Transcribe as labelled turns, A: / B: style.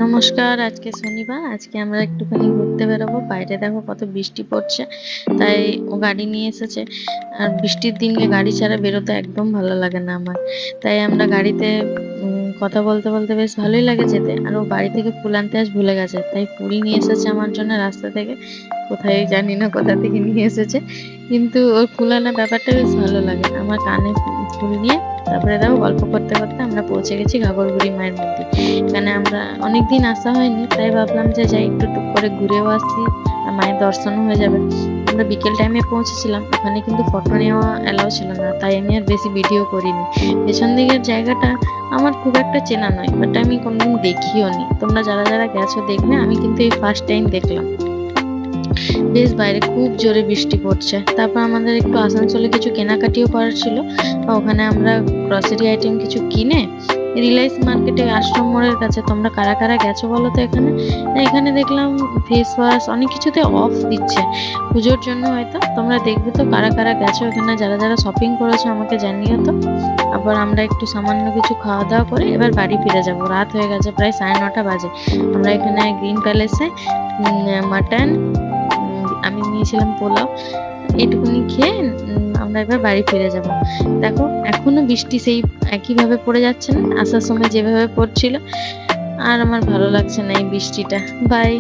A: নমস্কার। আজকে শনিবার। আজকে আমরা একটুখানি ঘুরতে বেরোবো। বাইরে দেখো কত বৃষ্টি পড়ছে। তাই ও গাড়ি নিয়ে এসেছে। আর বৃষ্টির দিনকে গাড়ি ছাড়া বেরোতে একদম ভালো লাগে না আমার। তাই আমরা গাড়িতে কথা বলতে বলতে বেশ ভালোই লাগে যেতে। আর ও বাড়ি থেকে ফুল আনতে আজ ভুলে গেছে। তাই পুরি নিয়ে এসেছে আমার জন্য রাস্তা থেকে। কোথায় জানি না কোথা থেকে নিয়ে এসেছে। কিন্তু ওর ফুল আনার ব্যাপারটা বেশ ভালো লাগে। আমার কানে ফুল নিয়ে তারপরে দেখো গল্প করতে করতে আমরা পৌঁছে গেছি ঘাঘরবুড়ি মায়ের মন্দির। এখানে আমরা অনেকদিন আসা হয়নি, তাই ভাবলাম যে যাই একটু টুক করে ঘুরেও আসি আর মায়ের দর্শনও হয়ে যাবে। আমরা বিকেল টাইমে পৌঁছেছিলাম, ওখানে কিন্তু ফটো নেওয়া অ্যালাউ ছিল না, তাই আমি আর বেশি ভিডিও করিনি। পেছন দিকের জায়গাটা আমার খুব একটা চেনা নয়, বাট আমি কোনোদিন দেখিও নি। তোমরা যারা যারা গেছো দেখবে, আমি কিন্তু এই ফার্স্ট টাইম দেখলাম। বেশ বাইরে খুব জোরে বৃষ্টি পড়ছে। তারপর আমাদের একটু আসানসোলে কিছু কেনাকাটিও করার ছিল। ওখানে আমরা গ্রসারি আইটেম কিছু কিনে রিলায়েন্স মার্কেটে আশ্রম মোড়ের কাছে, তোমরা কারা কারা গেছো বলো তো এখানে? এখানে দেখলাম ফেস ওয়াশ অনেক কিছুতে অফ দিচ্ছে পুজোর জন্য। হয়তো তোমরা দেখবে তো কারা কারা গেছো এখানে, যারা যারা শপিং করেছো আমাকে জানিও তো। আবার আমরা একটু সামান্য কিছু খাওয়া দাওয়া করে এবার বাড়ি ফিরে যাব। রাত হয়ে গেছে, প্রায় 9:30 বাজে। আমরা এখানে গ্রিন প্যালেসে মাটন, আমি নিয়েছিলাম পোলাও, এটুকুনি খেয়ে আমরা এবার বাড়ি ফিরে যাব। দেখো এখনো বৃষ্টি সেই একইভাবে পড়ে যাচ্ছে না, আসার সময় যেভাবে পড়ছিল। আর আমার ভালো লাগছে না এই বৃষ্টিটা। বাই।